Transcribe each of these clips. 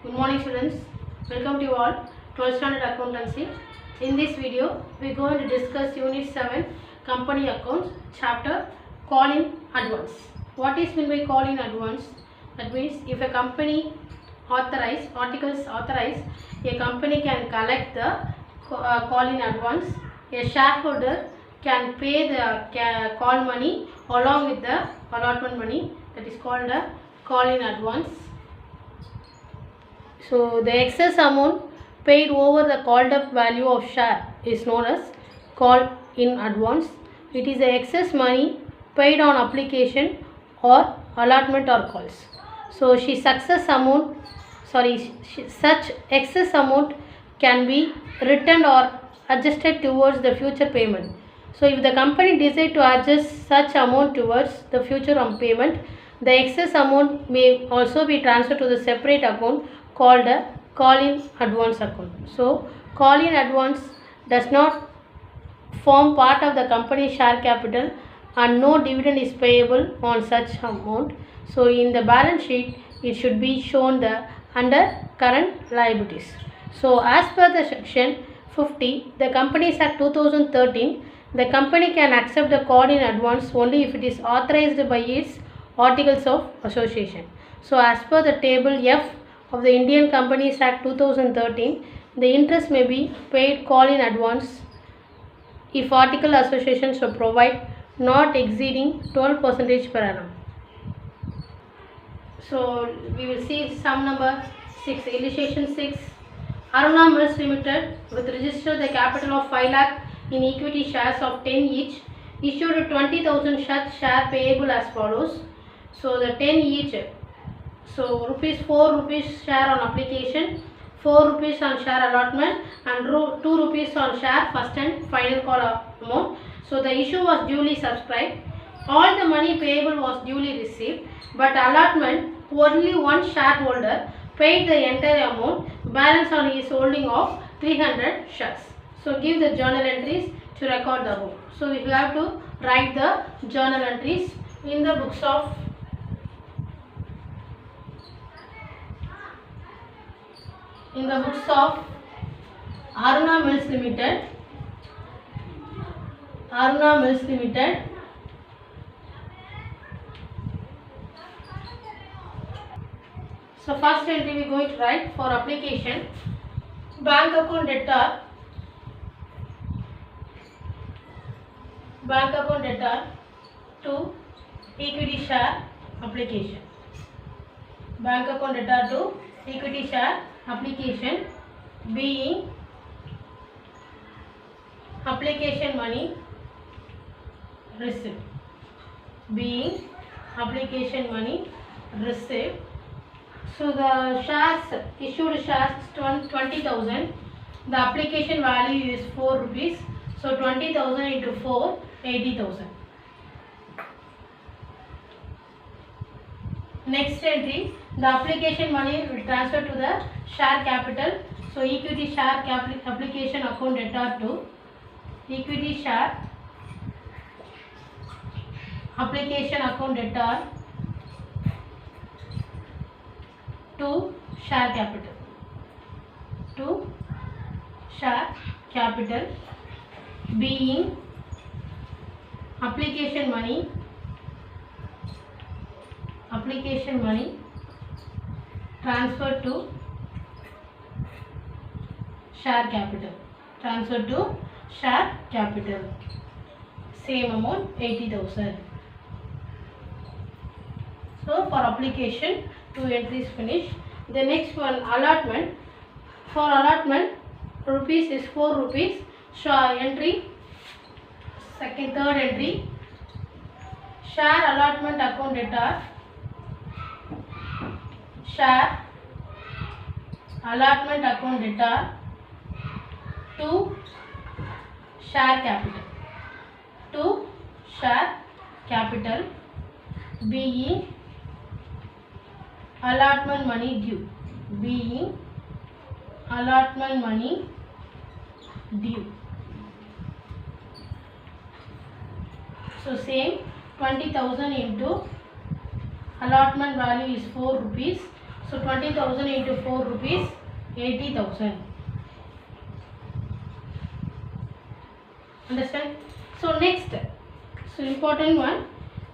Good morning students, welcome to you all, 12th standard accountancy. In this video, we are going to discuss unit 7 company accounts, chapter call in advance. What is meant by call in advance? That means if a company articles authorize, a company can collect the call in advance. A shareholder can pay the call money along with the allotment money, that is called a call in advance. So the excess amount paid over the called up value of share is known as call in advance. It is the excess money paid on application or allotment or calls. So such excess amount can be returned or adjusted towards the future payment. So if the company decide to adjust such amount towards the future payment, the excess amount may also be transferred to the separate account called a call in advance account. So call in advance does not form part of the company's share capital and no dividend is payable on such amount. So in the balance sheet it should be shown under current liabilities. So as per the section 50, the Companies Act 2013, the company can accept the call in advance only if it is authorized by its articles of association. So as per the table F of the Indian Companies Act 2013, the interest may be paid call in advance if article associations so provide, not exceeding 12% per annum. So we will see sum number 6, illustration 6. Aruna Mills Limited, with registered the capital of 5 lakh in equity shares of 10 each, issued 20,000 such share payable as follows. So the 10 each, so ₹4 share on application, 4 rupees on share allotment and 2 rupees on share first and final call amount. So the issue was duly subscribed. All the money payable was duly received, but allotment only one shareholder paid the entire amount, balance on his holding of 300 shares. So give the journal entries to record the above. So we have to write the journal entries in the books of Aruna Mills Limited. Aruna Mills Limited. So first entry we are going to write for application, bank account debtor, to equity share application. Bank account debtor to equity share application being application money received. Being application money received. So the shares, issued shares 20,000. The application value is 4 rupees. So 20,000 into 4, 80,000. Next entry, the application money will transfer to the share capital. So equity share application account debtor to equity share application account debtor to share capital. To share capital being application money transferred to share capital. Same amount 80,000. So for application 2 entries finished. The next one, allotment. For allotment, rupees is 4 rupees. So entry, third entry, share allotment account debtor, share allotment account debtor to share capital, being allotment money due. So same 20,000 into allotment value is 4 rupees. So 20,000 into 4 rupees, 80,000. Understand? So next, so important one.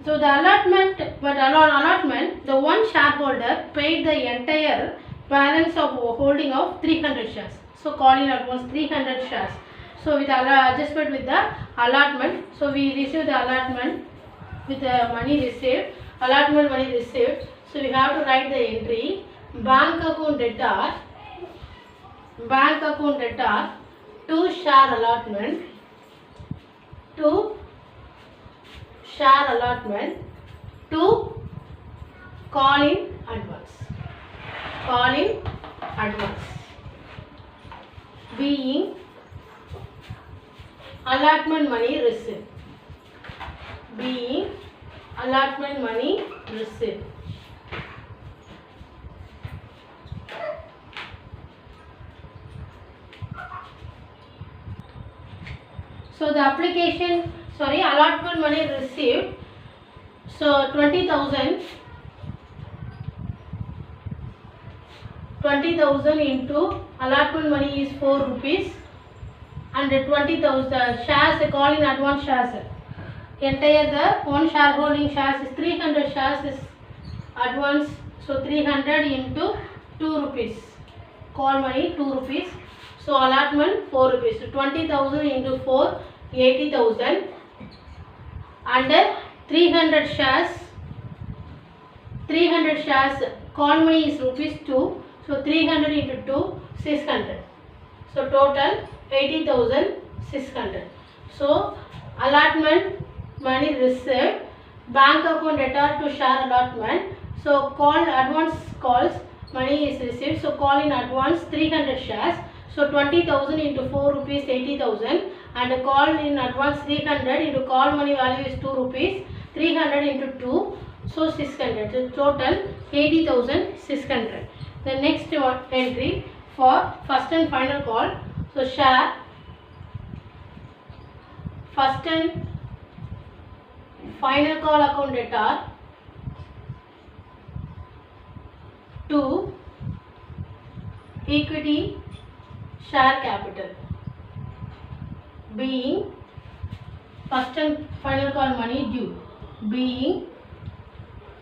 So the allotment, but on allotment, the one shareholder paid the entire balance of holding of 300 shares. So calling at once 300 shares. So with adjustment with the allotment, so we receive the allotment with the money received, allotment money received. So we have to write the entry, bank account debtor, to share allotment, to call in advance, being allotment money received, So the allotment money received. So 20,000 into allotment money is 4 rupees, and 20,000 shares, call in advance shares. Entire the one shareholding shares is 300 shares is advance. So 300 into 2 rupees. Call money 2 rupees. So allotment 4 rupees. So 20,000 into 4, 80,000. Under 300 shares, call money is rupees 2. So 300 into 2, 600. So total 80,600. So allotment money received, bank account debtor to share allotment. So call advance calls money is received. So call in advance 300 shares. So 20,000 into 4 rupees, 80,000, and call in advance 300 into call money value is 2 rupees, 300 into 2, so 600. So total 80,600. The next one entry for first and final call. So share first and final call account debtor to equity share capital, being first and final call money due, being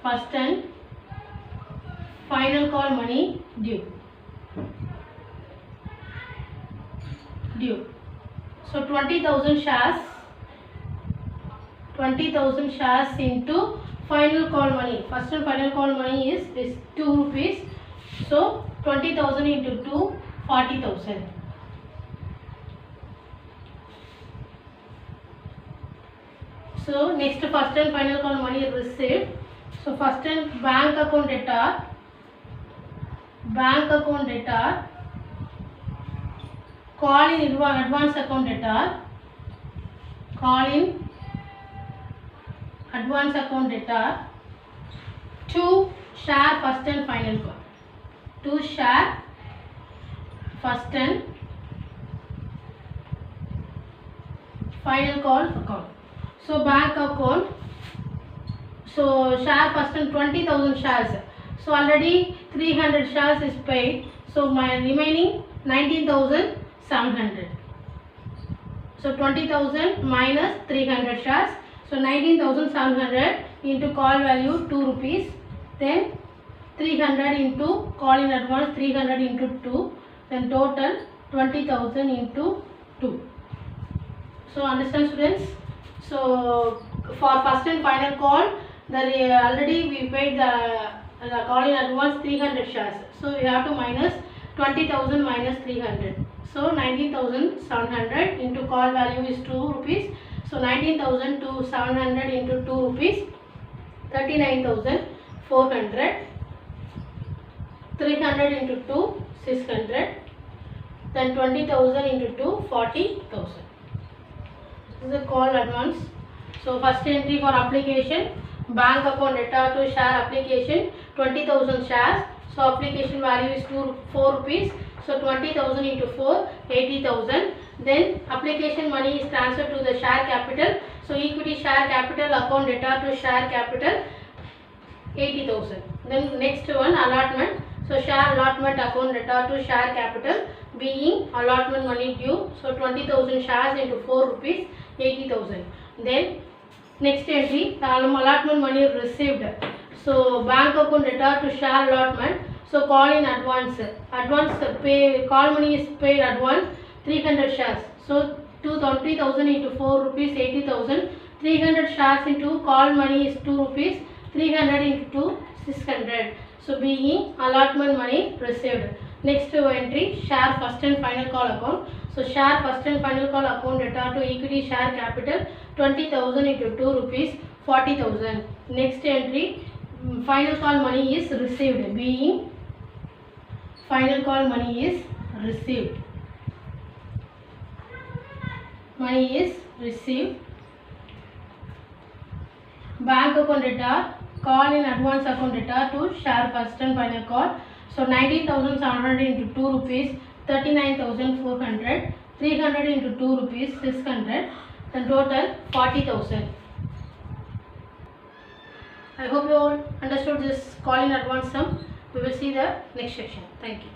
first and final call money due. So 20,000 shares into final call money. First and final call money is 2 rupees. So 20,000 into 2, 40,000. So next first and final call money is received. So first and bank account debtor, call in advance account debtor, to share first and final call, account. So bank account, so share first and 20,000 shares. So already 300 shares is paid. So my remaining 19,700. So 20,000 minus 300 shares. So 19,700 into call value 2 rupees. Then 300 into call in advance 300 into 2. Then total 20,000 into 2. So understand students? So for first and final call, already we paid the call in advance 300 shares. So we have to minus 20,000 minus 300. So 19,700 into call value is 2 rupees. So 19,000 to 700 into 2 rupees, 39,400. 300 into 2, 600. Then 20,000 into 2, 40,000. This is the call advance. So first entry for application, bank account debtor to share application, 20,000 shares. So application value is 4 rupees. So 20,000 into 4, 80,000. Then application money is transferred to the share capital. So equity share capital account debtor to share capital, 80,000. Then next one allotment. So share allotment account debtor to share capital being allotment money due. So 20,000 shares into 4 rupees 80,000. Then next entry, allotment money received. So bank account debtor to share allotment. So call in advance. Pay, call money is paid advance 300 shares. So 20,000 into 4 rupees 80,000. 300 shares into call money is 2 rupees. 300 into 2 600. So being allotment money received. Next entry, share first and final call account. So share first and final call account debtor to equity share capital 20,000 into 2 rupees 40,000. Next entry, final call money is received. Being final call money is received. Money is received. Bank account debtor, call in advance account debtor to share first and final call. So 19,700 into 2 rupees 39,400. 300 into 2 rupees 600. Then total 40,000. I hope you all understood this call in advance sum. We will see the next section. Thank you.